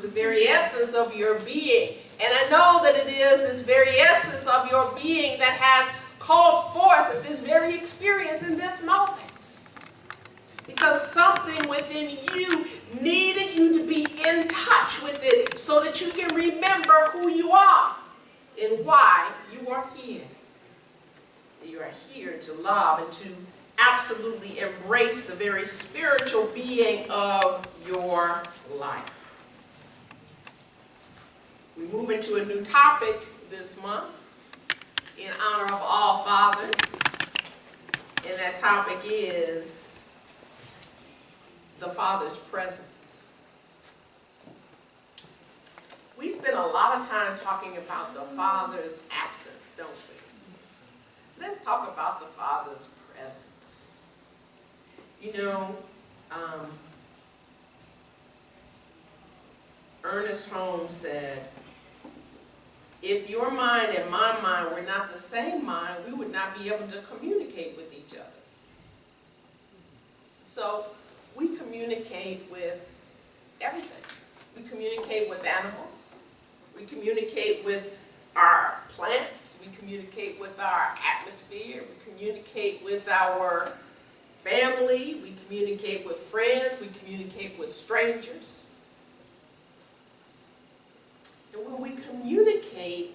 to the very essence of your being. And I know that it is this very essence of your being that has called forth this very experience in this moment. Because something within you needed you to be in touch with it so that you can remember who you are and why you are here. You are here to love and to absolutely embrace the very spiritual being of your life. We move into a new topic this month in honor of all fathers, and that topic is the Father's presence. We spend a lot of time talking about the Father's absence, don't we? Let's talk about the Father's presence. You know, Ernest Holmes said, if your mind and my mind were not the same mind, we would not be able to communicate with each other. So we communicate with everything. We communicate with animals. We communicate with our plants. We communicate with our atmosphere. We communicate with our family. We communicate with friends. We communicate with strangers. And when we communicate,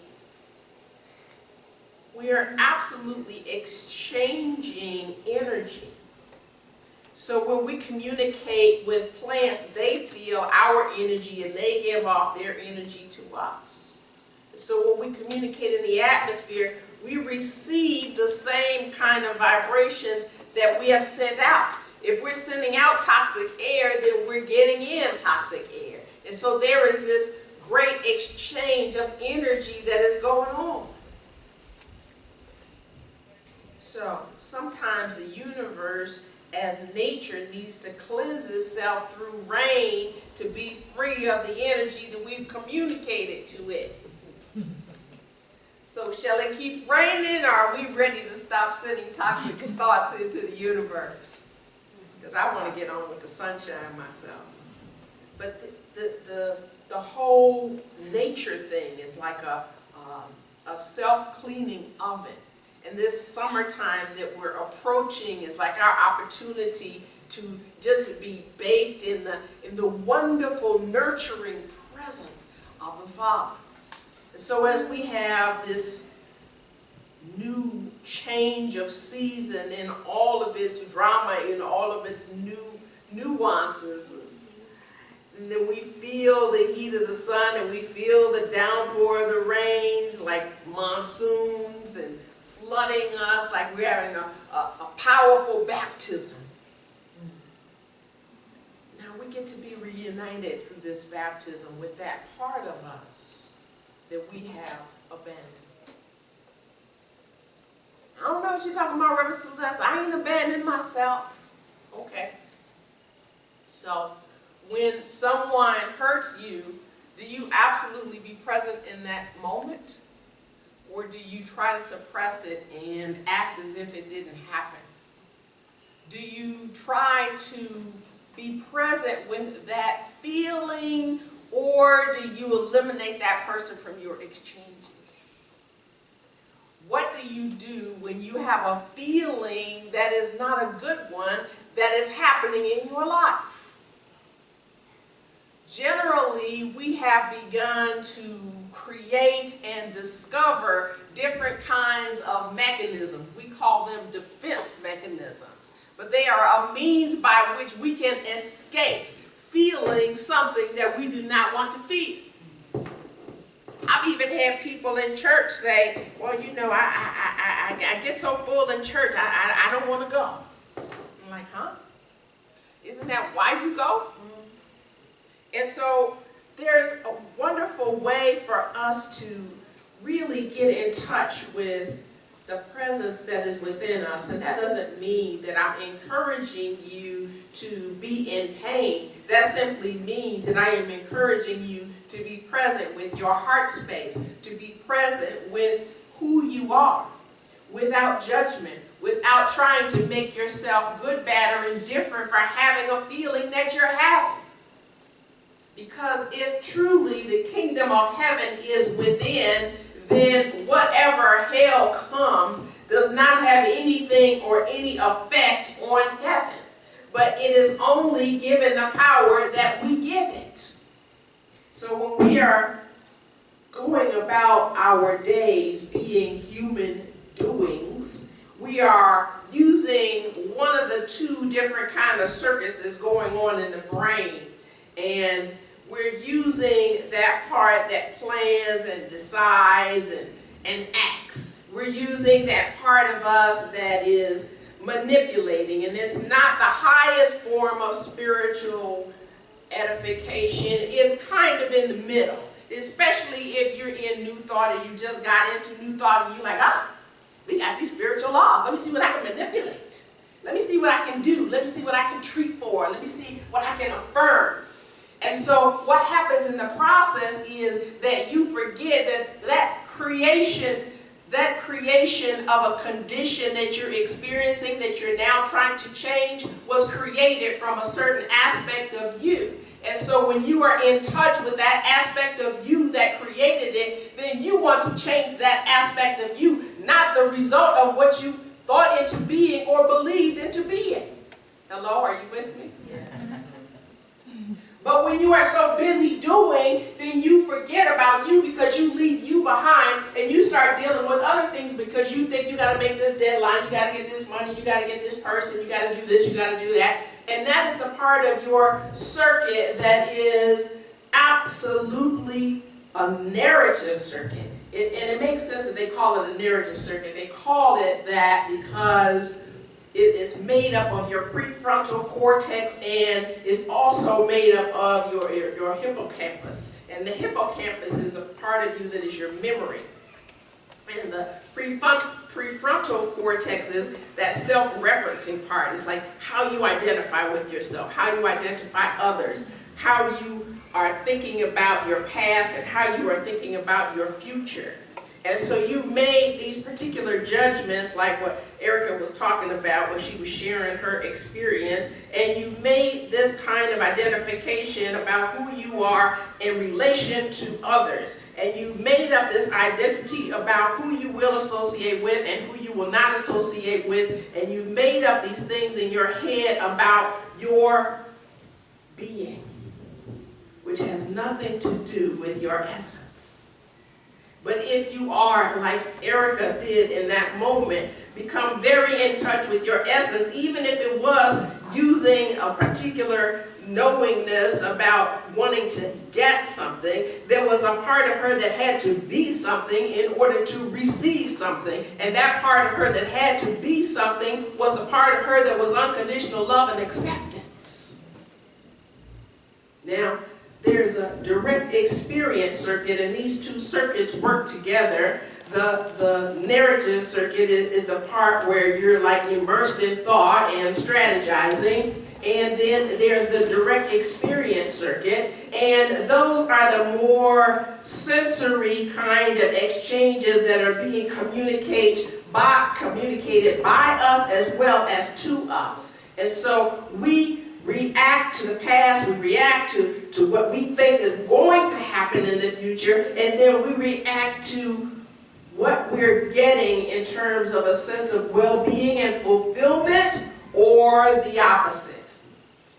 we are absolutely exchanging energy. So when we communicate with plants, they feel our energy and they give off their energy to us. So when we communicate in the atmosphere, we receive the same kind of vibrations that we have sent out. If we're sending out toxic air, then we're getting in toxic air. And so there is this great exchange of energy that is going on. So sometimes the universe, as nature, needs to cleanse itself through rain to be free of the energy that we've communicated to it. So shall it keep raining, or are we ready to stop sending toxic thoughts into the universe? Because I want to get on with the sunshine myself. But the whole nature thing is like a self-cleaning oven. And this summertime that we're approaching is like our opportunity to just be baked in the wonderful, nurturing presence of the Father. And so as we have this new change of season in all of its drama, in all of its nuances, and then we feel the heat of the sun and we feel the downpour of the rains like monsoons and flooding us like we're having a powerful baptism. Now we get to be reunited through this baptism with that part of us that we have abandoned. I don't know what you're talking about, Reverend Celeste. I ain't abandoned myself. Okay. So when someone hurts you, do you absolutely be present in that moment? Or do you try to suppress it and act as if it didn't happen? Do you try to be present with that feeling, or do you eliminate that person from your exchanges? What do you do when you have a feeling that is not a good one that is happening in your life? Generally, we have begun to create and discover different kinds of mechanisms. We call them defense mechanisms. But they are a means by which we can escape feeling something that we do not want to feel. I've even had people in church say, well, you know, I get so full in church, I don't want to go. I'm like, huh? Isn't that why you go? And so there's a wonderful way for us to really get in touch with the presence that is within us. And that doesn't mean that I'm encouraging you to be in pain. That simply means that I am encouraging you to be present with your heart space, to be present with who you are, without judgment, without trying to make yourself good, bad, or indifferent for having a feeling that you're having. Because if truly the kingdom of heaven is within, then whatever hell comes does not have anything or any effect on heaven. But it is only given the power that we give it. So when we are going about our days being human doings, we are using one of the two different kind of circuits that's going on in the brain. And we're using that part that plans and decides and acts. We're using that part of us that is manipulating, and it's not the highest form of spiritual edification. It's kind of in the middle, especially if you're in New Thought and you just got into New Thought and you're like, we got these spiritual laws. Let me see what I can manipulate. Let me see what I can do. Let me see what I can treat for. Let me see what I can affirm. And so what happens in the process is that you forget that creation of a condition that you're experiencing, that you're now trying to change, was created from a certain aspect of you. And so when you are in touch with that aspect of you that created it, then you want to change that aspect of you, not the result of what you thought into being or believed into being. Hello, are you with me? Yeah. But when you are so busy doing, then you forget about you because you leave you behind and you start dealing with other things because you think you got to make this deadline, you got to get this money, you got to get this person, you got to do this, you got to do that. And that is the part of your circuit that is absolutely a narrative circuit. And it makes sense that they call it a narrative circuit. They call it that because it is made up of your prefrontal cortex and it's also made up of your hippocampus. And the hippocampus is the part of you that is your memory. And the prefrontal cortex is that self-referencing part. It's like how you identify with yourself, how you identify others, how you are thinking about your past and how you are thinking about your future. And so you've made these particular judgments, like what Erica was talking about when she was sharing her experience, and you made this kind of identification about who you are in relation to others. And you made up this identity about who you will associate with and who you will not associate with. And you made up these things in your head about your being, which has nothing to do with your essence. But if you are, like Erica did in that moment, become very in touch with your essence, even if it was using a particular knowingness about wanting to get something, there was a part of her that had to be something in order to receive something. And that part of her that had to be something was the part of her that was unconditional love and acceptance. Now, there's a direct experience circuit, and these two circuits work together. The narrative circuit is the part where you're like immersed in thought and strategizing. And then there's the direct experience circuit, and those are the more sensory kind of exchanges that are being communicated by us as well as to us. And so we react to the past, we react to what we think is going to happen in the future, and then we react to what we're getting in terms of a sense of well-being and fulfillment, or the opposite.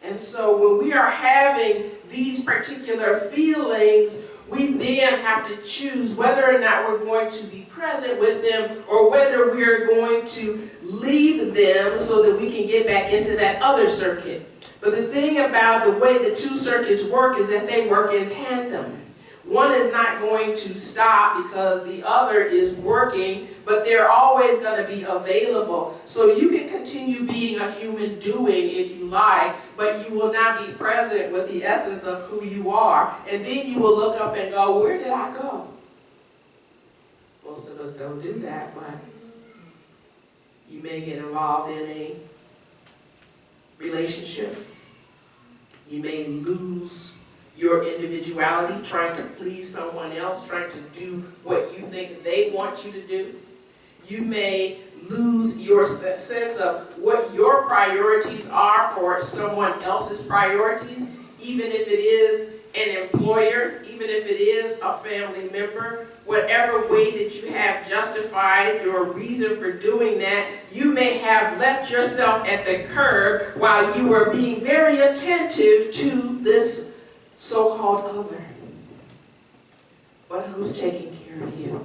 And so when we are having these particular feelings, we then have to choose whether or not we're going to be present with them or whether we're going to leave them so that we can get back into that other circuit. But the thing about the way the two circuits work is that they work in tandem. One is not going to stop because the other is working, but they're always going to be available. So you can continue being a human doing if you like, but you will not be present with the essence of who you are. And then you will look up and go, where did I go? Most of us don't do that, but you may get involved in a relationship. You may lose your individuality, trying to please someone else, trying to do what you think they want you to do. You may lose your sense of what your priorities are for someone else's priorities, even if it is an employer, even if it is a family member, whatever way that you have justified your reason for doing that, you may have left yourself at the curb while you were being very attentive to this so-called other. But who's taking care of you?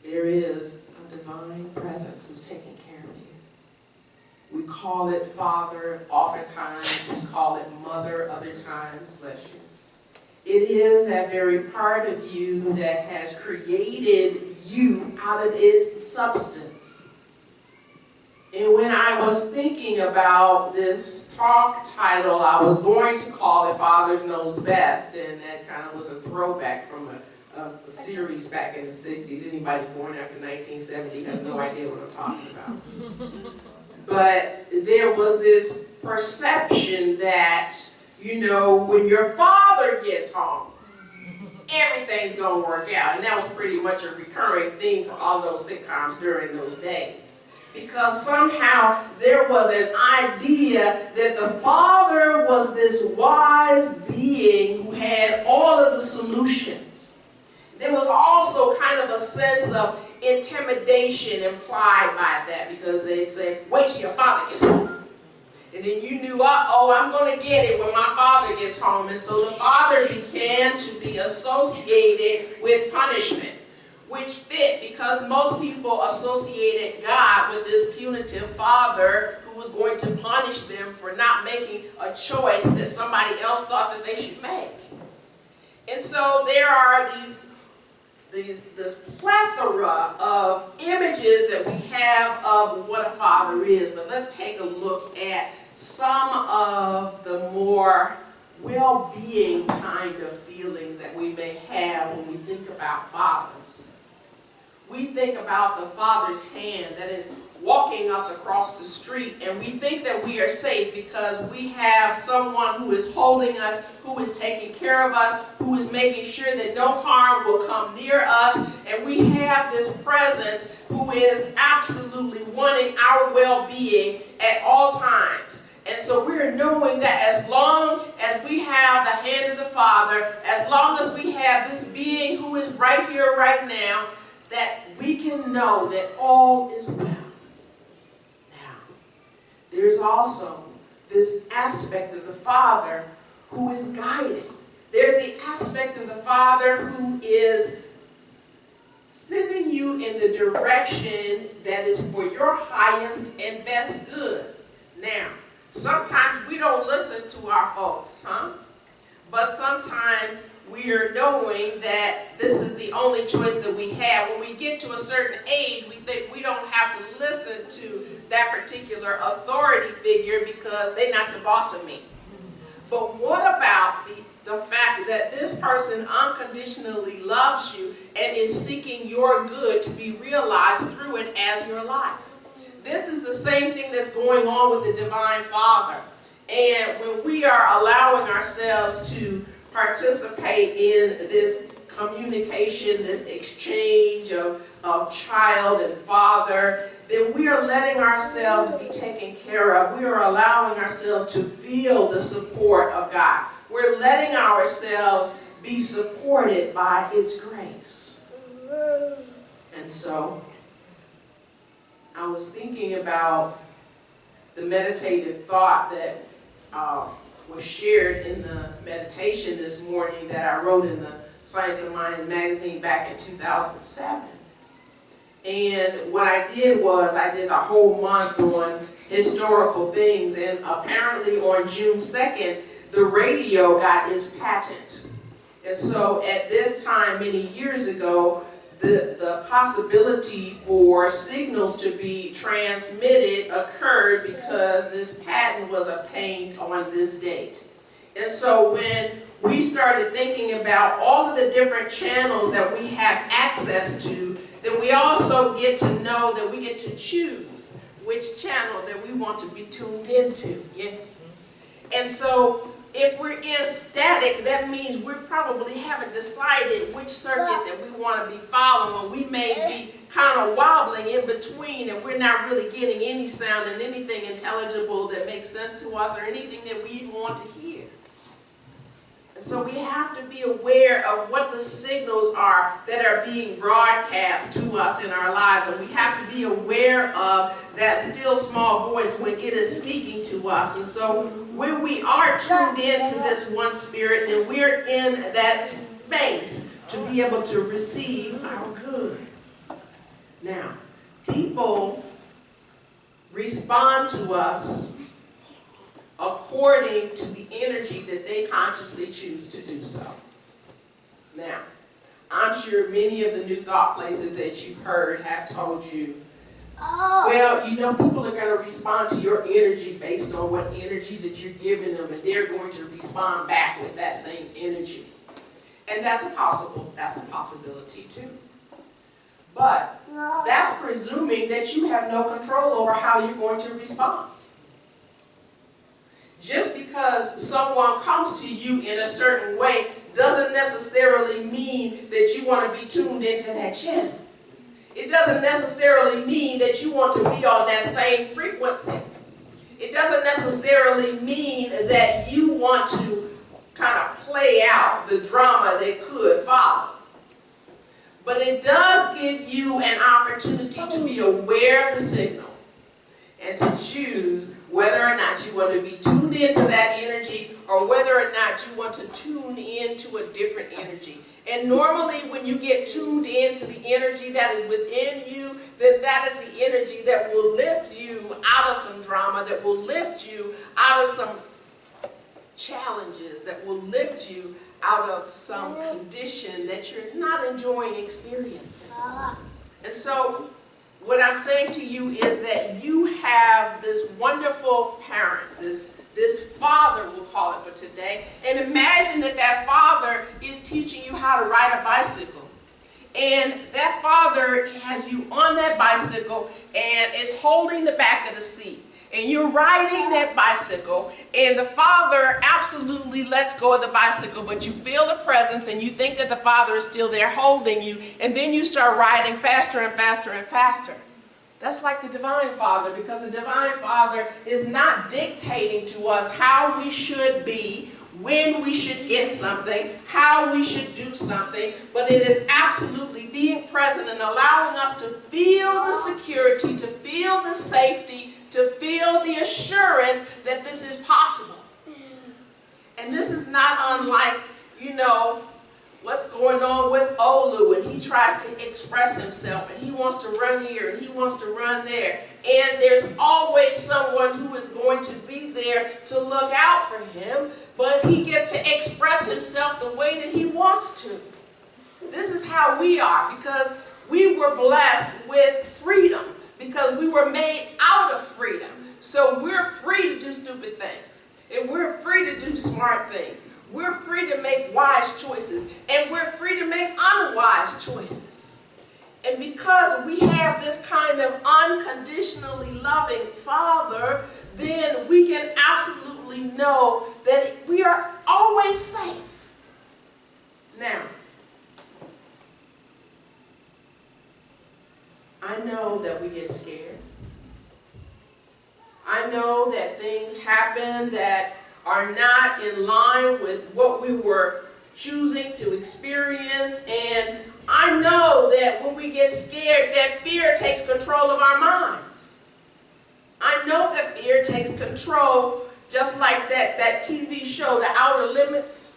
There is a divine presence who's taking care of you. We call it Father, oftentimes we call it Mother, other times, bless you. It is that very part of you that has created you out of its substance. And when I was thinking about this talk title, I was going to call it Father Knows Best, and that kind of was a throwback from a series back in the 60s. Anybody born after 1970 has no idea what I'm talking about. But there was this perception that, you know, when your father gets home, everything's going to work out. And that was pretty much a recurring theme for all those sitcoms during those days. Because somehow there was an idea that the father was this wise being who had all of the solutions. There was also kind of a sense of intimidation implied by that, because they say, wait till your father gets home. And then you knew, uh-oh, I'm going to get it when my father gets home. And so the father began to be associated with punishment, which fit because most people associated God with this punitive father who was going to punish them for not making a choice that somebody else thought that they should make. And so there are this plethora of images that we have of what a father is. But let's take a look at some of the more well-being kind of feelings that we may have when we think about fathers. We think about the father's hand that is walking us across the street, and we think that we are safe because we have someone who is holding us, who is taking care of us, who is making sure that no harm will come near us, and we have this presence who is absolutely wanting our well-being at all times. And so we're knowing that as long as we have the hand of the Father, as long as we have this being who is right here, right now, that we can know that all is well. Now, there's also this aspect of the Father who is guiding. There's the aspect of the Father who is sending you in the direction that is for your highest and best good. Now, sometimes we don't listen to our folks, but sometimes we are knowing that this is the only choice that we have. When we get to a certain age, we think we don't have to listen to that particular authority figure because they're not the boss of me. But what about the fact that this person unconditionally loves you and is seeking your good to be realized through it as your life? This is the same thing that's going on with the Divine Father. And when we are allowing ourselves to participate in this communication, this exchange of child and father, then we are letting ourselves be taken care of. We are allowing ourselves to feel the support of God. We're letting ourselves be supported by His grace. And so, I was thinking about the meditative thought that was shared in the meditation this morning that I wrote in the Science of Mind magazine back in 2007. And what I did was I did a whole month on historical things, and apparently on June 2nd, the radio got its patent. And so at this time, many years ago, the possibility for signals to be transmitted occurred because this patent was obtained on this date. And so when we started thinking about all of the different channels that we have access to, then we also get to know that we get to choose which channel that we want to be tuned into. Yes. And so if we're in static, that means we probably haven't decided which circuit that we want to be following. We may be kind of wobbling in between, and we're not really getting any sound and anything intelligible that makes sense to us or anything that we even want to hear. So we have to be aware of what the signals are that are being broadcast to us in our lives. And we have to be aware of that still small voice when it is speaking to us. And so when we are tuned into this one spirit, then we're in that space to be able to receive our good. Now, people respond to us according to the energy that they consciously choose to do so. Now, I'm sure many of the new thought places that you've heard have told you, well, you know, people are going to respond to your energy based on what energy that you're giving them, and they're going to respond back with that same energy. And that's a possibility too. But that's presuming that you have no control over how you're going to respond. Just because someone comes to you in a certain way doesn't necessarily mean that you want to be tuned into that channel. It doesn't necessarily mean that you want to be on that same frequency. It doesn't necessarily mean that you want to kind of play out the drama that could follow. But it does give you an opportunity to be aware of the signal and to choose whether or not you want to be tuned into that energy or whether or not you want to tune into a different energy. And normally when you get tuned into the energy that is within you, then that is the energy that will lift you out of some drama, that will lift you out of some challenges, that will lift you out of some condition that you're not enjoying experiencing. And so what I'm saying to you is that you have this wonderful parent, this father, we'll call it for today. And imagine that that father is teaching you how to ride a bicycle. And that father has you on that bicycle and is holding the back of the seat. And you're riding that bicycle, and the father absolutely lets go of the bicycle, but you feel the presence, and you think that the father is still there holding you, and then you start riding faster and faster and faster. That's like the Divine Father, because the Divine Father is not dictating to us how we should be, when we should get something, how we should do something, but it is absolutely being present and allowing us to feel the security, to feel the safety, to feel the assurance that this is possible. And this is not unlike, you know, what's going on with Olu, and he tries to express himself, and he wants to run here, and he wants to run there. And there's always someone who is going to be there to look out for him, but he gets to express himself the way that he wants to. This is how we are, because we were blessed with freedom, because we were made out of freedom. So we're free to do stupid things, and we're free to do smart things. We're free to make wise choices, and we're free to make unwise choices. And because we have this kind of unconditionally loving Father, then we can absolutely know that we are always safe. Now, I know that we get scared. I know that things happen that are not in line with what we were choosing to experience. And I know that when we get scared, that fear takes control of our minds. I know that fear takes control, just like that TV show, The Outer Limits.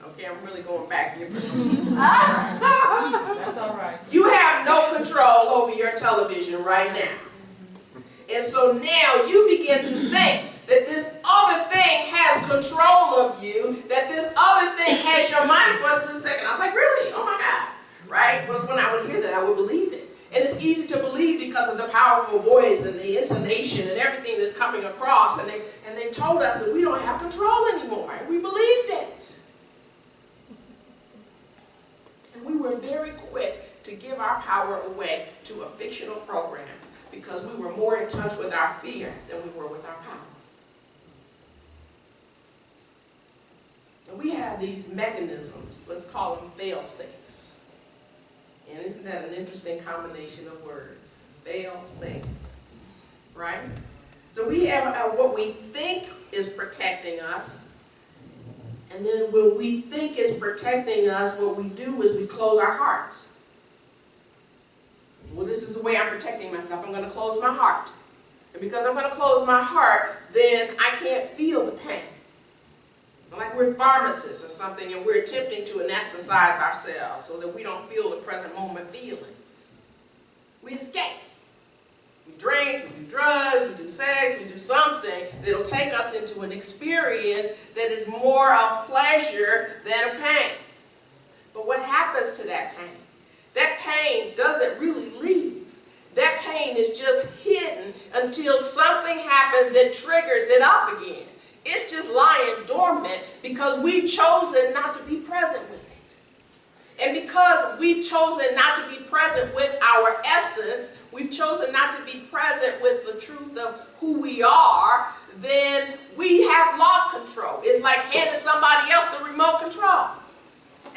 Okay, I'm really going back here for some people. That's all right. You have no control over your television right now. And so now you begin to think that this other thing has control of you, that this other thing has your mind for a split second. I was like, really? Oh my God. Right? But when I would hear that, I would believe it. And it's easy to believe because of the powerful voice and the intonation and everything that's coming across. And they told us that we don't have control anymore. And we believed it. And we were very quick to give our power away to a fictional program because we were more in touch with our fear than we were with our power. And we have these mechanisms, let's call them fail-safes. And isn't that an interesting combination of words? Fail-safe, right? So we have what we think is protecting us, and And then when we think it's protecting us, what we do is we close our hearts. Well, this is the way I'm protecting myself. I'm going to close my heart. And because I'm going to close my heart, then I can't feel the pain. Like we're pharmacists or something, and we're attempting to anesthetize ourselves so that we don't feel the present moment feelings. We escape. We drink, we do drugs, we do sex, we do something that'll take us into an experience that is more of pleasure than of pain. But what happens to that pain? That pain doesn't really leave. That pain is just hidden until something happens that triggers it up again. It's just lying dormant because we've chosen not to be present with it. And because we've chosen not to be present with our essence, we've chosen not to be present with the truth of who we are, then we have lost control. It's like handing somebody else the remote control.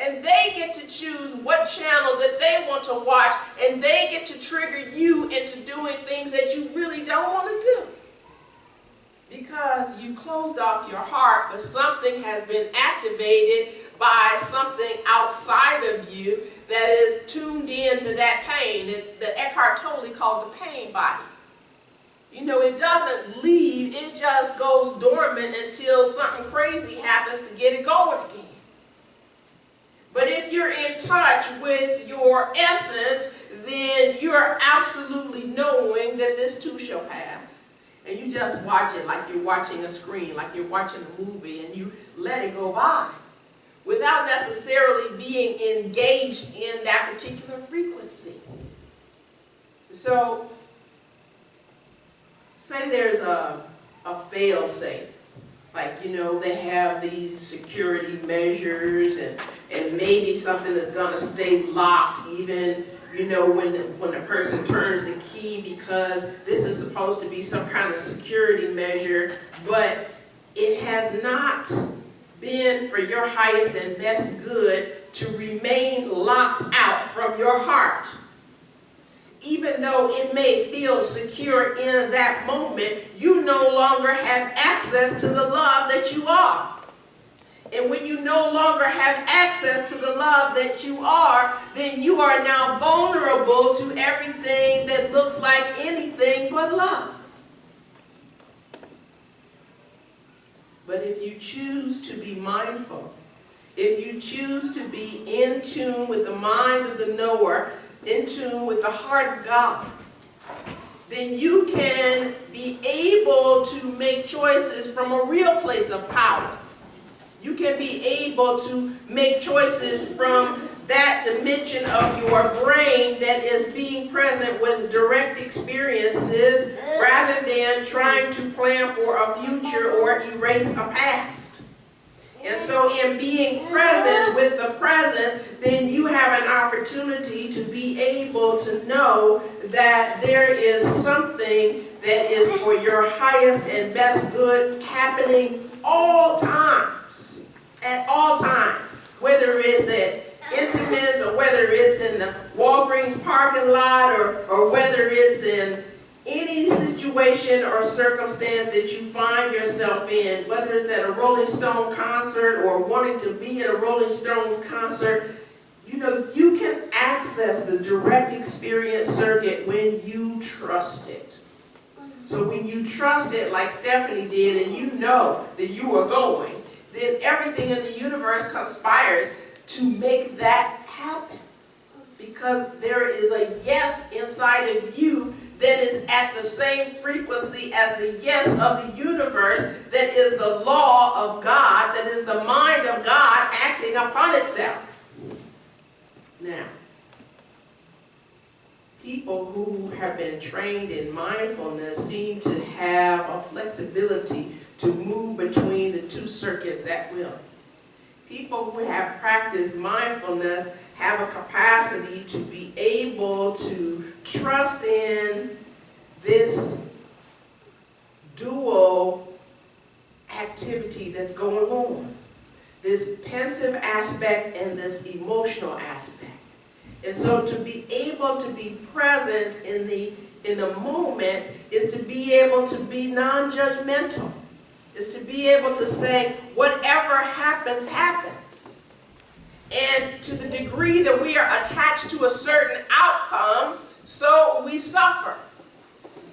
And they get to choose what channel that they want to watch, and they get to trigger you into doing things that you really don't want to do. Because you closed off your heart, but something has been activated by something outside of you that is tuned into that pain. That Eckhart Tolle calls the pain body. You know, it doesn't leave, it just goes dormant until something crazy happens to get it going again. But if you're in touch with your essence, then you're absolutely knowing that this too shall pass. And you just watch it like you're watching a screen, like you're watching a movie, and you let it go by without necessarily being engaged in that particular frequency. So, say there's a fail-safe. Like, you know, they have these security measures, and maybe something is going to stay locked even, you know, when the person turns the key, because this is supposed to be some kind of security measure, but it has not been for your highest and best good to remain locked out from your heart. Even though it may feel secure in that moment, you no longer have access to the love that you are. And when you no longer have access to the love that you are, then you are now vulnerable to everything that looks like anything but love. But if you choose to be mindful, if you choose to be in tune with the mind of the knower, in tune with the heart of God, then you can be able to make choices from a real place of power. You can be able to make choices from that dimension of your brain that is being present with direct experiences rather than trying to plan for a future or erase a past. And so in being present with the presence, then you have an opportunity to be able to know that there is something that is for your highest and best good happening all times, at all times, whether it's at Intimates or whether it's in the Walgreens parking lot or whether it's in any situation or circumstance that you find yourself in, whether it's at a Rolling Stone concert or wanting to be at a Rolling Stones concert, you know, you can access the direct experience circuit when you trust it. So when you trust it like Stephanie did and you know that you are going, then everything in the universe conspires to make that happen. Because there is a yes inside of you that is at the same frequency as the yes of the universe, that is the law of God, that is the mind of God acting upon itself. Now, people who have been trained in mindfulness seem to have a flexibility to move between the two circuits at will. People who have practiced mindfulness have a capacity to be able to trust in this dual activity that's going on, this pensive aspect and this emotional aspect. And so to be able to be present in the moment is to be able to be non-judgmental. Is to be able to say, whatever happens happens. And to the degree that we are attached to a certain outcome, so we suffer.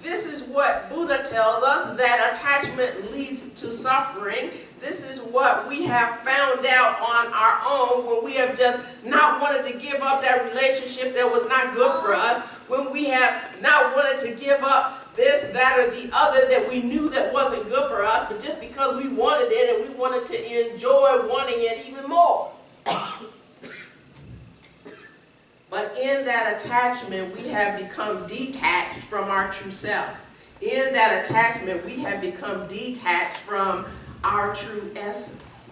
This is what Buddha tells us, that attachment leads to suffering. This is what we have found out on our own when we have just not wanted to give up that relationship that was not good for us, when we have not wanted to give up this, that, or the other that we knew that wasn't good for us, but just because we wanted it and we wanted to enjoy wanting it even more. But in that attachment, we have become detached from our true self. In that attachment, we have become detached from our true essence.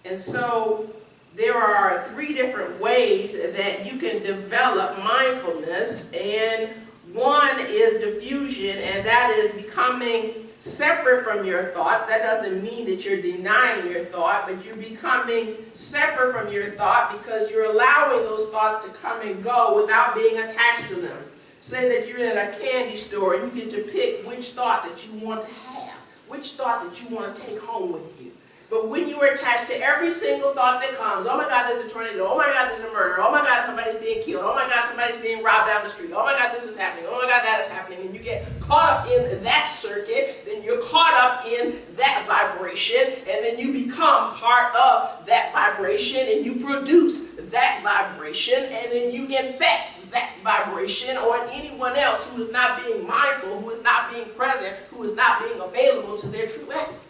And so there are 3 different ways that you can develop mindfulness, and one is diffusion, and that is becoming separate from your thoughts. That doesn't mean that you're denying your thought, but you're becoming separate from your thought because you're allowing those thoughts to come and go without being attached to them. Say that you're in a candy store and you get to pick which thought that you want to have, which thought that you want to take home with you. But when you are attached to every single thought that comes, oh my God, there's a tornado, oh my God, there's a murder, oh my God, somebody's being killed, oh my God, somebody's being robbed down the street, oh my God, this is happening, oh my God, that is happening, and you get caught up in that circuit, then you're caught up in that vibration, and then you become part of that vibration, and you produce that vibration, and then you infect that vibration on anyone else who is not being mindful, who is not being present, who is not being available to their true essence.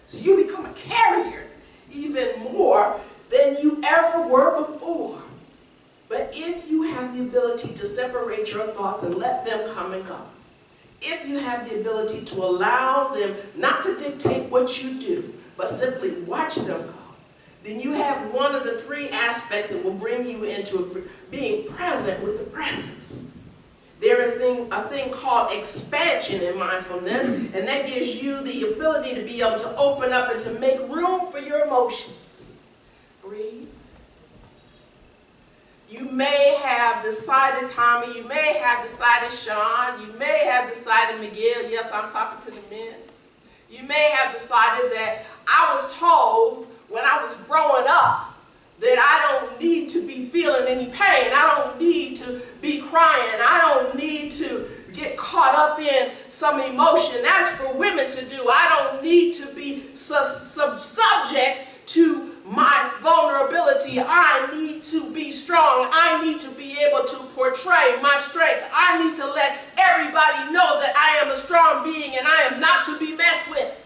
So you become a carrier even more than you ever were before. But if you have the ability to separate your thoughts and let them come and go, if you have the ability to allow them not to dictate what you do, but simply watch them go, then you have one of the 3 aspects that will bring you into being present with the presence. There is a thing called expansion in mindfulness, and that gives you the ability to be able to open up and to make room for your emotions. Breathe. You may have decided, Tommy, you may have decided, Sean, you may have decided, Miguel, yes, I'm talking to the men. You may have decided that I was told when I was growing up that I don't need to be feeling any pain. I don't need to be crying. I don't need to get caught up in some emotion. That's for women to do. I don't need to be subject to my vulnerability. I need to be strong. I need to be able to portray my strength. I need to let everybody know that I am a strong being and I am not to be messed with.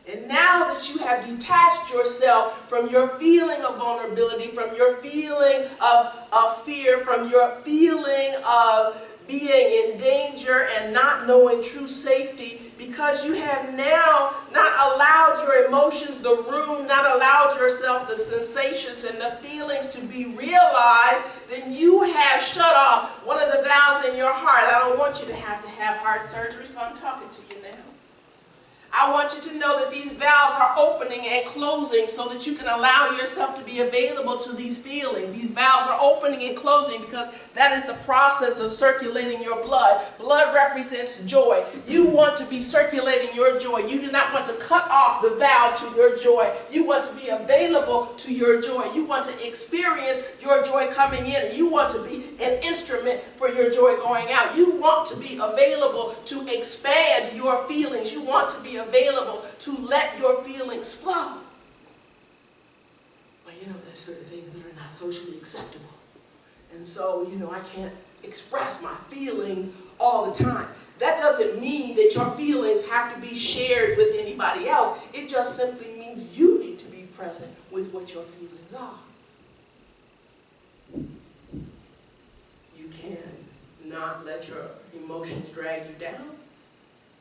And now that you have detached yourself from your feeling of vulnerability, from your feeling of fear, from your feeling of being in danger and not knowing true safety, because you have now not allowed your emotions the room, not allowed yourself the sensations and the feelings to be realized, then you have shut off one of the valves in your heart. I don't want you to have heart surgery, so I'm talking to you now. I want you to know that these valves are opening and closing so that you can allow yourself to be available to these feelings. These valves are opening and closing because that is the process of circulating your blood. Blood represents joy. You want to be circulating your joy. You do not want to cut off the valve to your joy. You want to be available to your joy. You want to experience your joy coming in. You want to be an instrument for your joy going out. You want to be available to expand your feelings. You want to be available to let your feelings flow. But there's certain things that are not socially acceptable. And so, I can't express my feelings all the time. That doesn't mean that your feelings have to be shared with anybody else. It just simply means you need to be present with what your feelings are. You cannot let your emotions drag you down.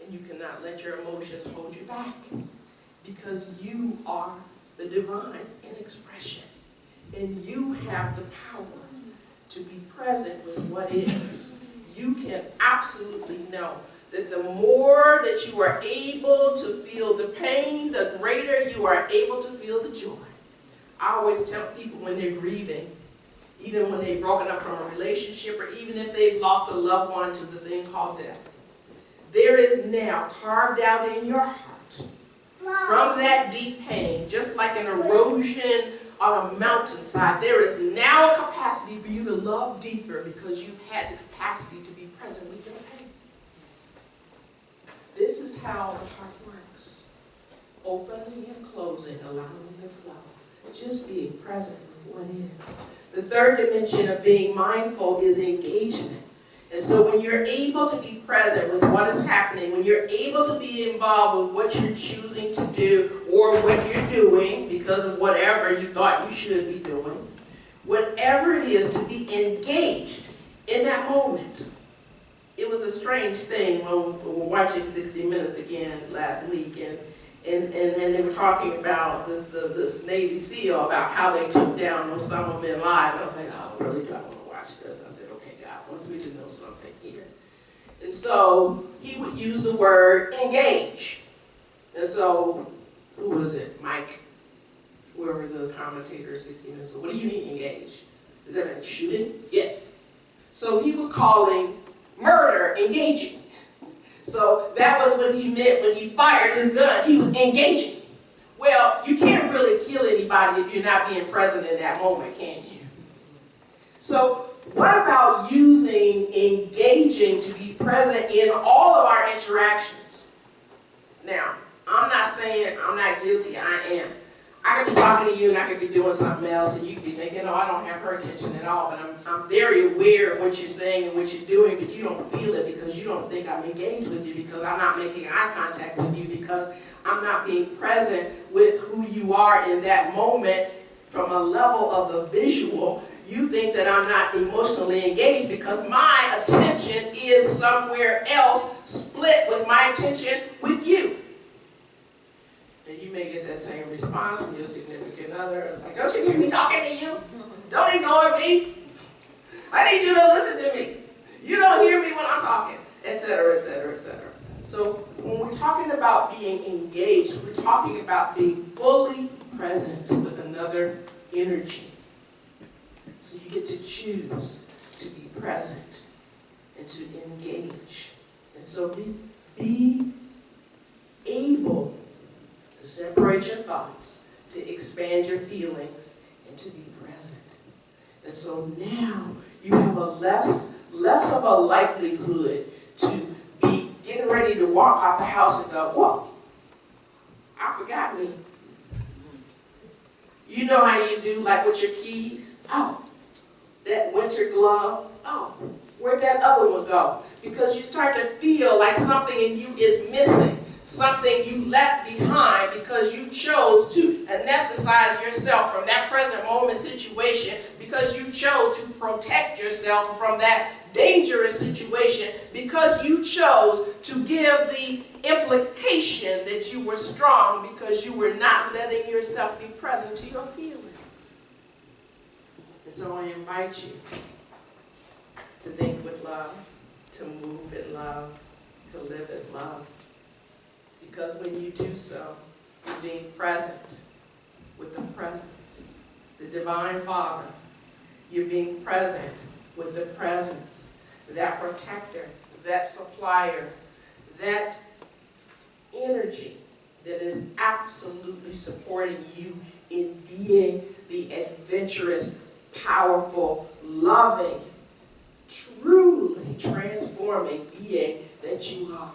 And you cannot let your emotions hold you back, because you are the divine in expression, and you have the power to be present with what is. You can absolutely know that the more that you are able to feel the pain, the greater you are able to feel the joy. I always tell people when they're grieving, even when they've broken up from a relationship, or even if they've lost a loved one to the thing called death, there is now carved out in your heart from that deep pain, just like an erosion on a mountainside, there is now a capacity for you to love deeper because you've had the capacity to be present with your pain. This is how the heart works. Opening and closing, allowing the flow. Just being present with what is. The third dimension of being mindful is engagement. And so when you're able to be present with what is happening, when you're able to be involved with what you're choosing to do or what you're doing because of whatever you thought you should be doing, whatever it is, to be engaged in that moment. It was a strange thing when we were watching 60 Minutes again last week, and they were talking about this Navy SEAL, about how they took down Osama bin Laden. I was like, oh, really, do I want to watch this? And I said, okay, God wants me to know something here. And so he would use the word engage. And so, who was it? Mike, whoever the commentator 60 Minutes. So what do you mean engage? Is that a shooting? Yes. So he was calling murder engaging. So that was what he meant when he fired his gun. He was engaging. Well, you can't really kill anybody if you're not being present in that moment, can you? So what about using engaging to be present in all of our interactions? Now, I'm not saying I'm not guilty, I am. I could be talking to you and I could be doing something else and you could be thinking, oh, I don't have her attention at all, but I'm very aware of what you're saying and what you're doing, but you don't feel it because you don't think I'm engaged with you, because I'm not making eye contact with you, because I'm not being present with who you are in that moment from a level of the visual. You think that I'm not emotionally engaged because my attention is somewhere else, split with my attention with you. And you may get that same response from your significant other. It's like, don't you hear me talking to you? Don't ignore me. I need you to listen to me. You don't hear me when I'm talking, etc., etc., etc. So when we're talking about being engaged, we're talking about being fully present with another energy. So you get to choose to be present and to engage. And so be able to separate your thoughts, to expand your feelings, and to be present. And so now you have a less of a likelihood to be getting ready to walk out the house and go, whoa, I forgot me. You know how you do, like with your keys? Oh, that winter glove. Oh, where'd that other one go? Because you start to feel like something in you is missing. Something you left behind because you chose to anesthetize yourself from that present moment situation, because you chose to protect yourself from that dangerous situation, because you chose to give the implication that you were strong because you were not letting yourself be present to your feelings. And so I invite you to think with love, to move in love, to live as love. Because when you do so, you're being present with the presence, the Divine Father. You're being present with the presence, that protector, that supplier, that energy that is absolutely supporting you in being the adventurous, powerful, loving, truly transforming being that you are.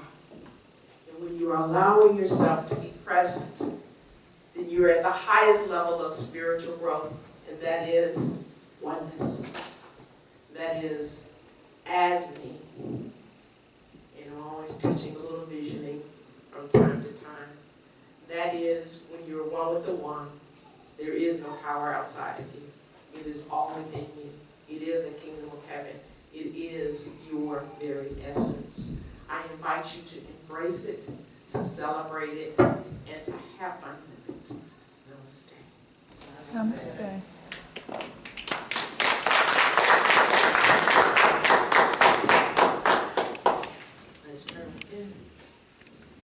When you're allowing yourself to be present, then you're at the highest level of spiritual growth, and that is oneness. That is as me. And I'm always teaching a little visioning from time to time. That is when you're one with the one, there is no power outside of you. It is all within you. It is the kingdom of heaven. It is your very essence. I invite you to embrace it, to celebrate it, and to have fun with it. Namaste. Namaste.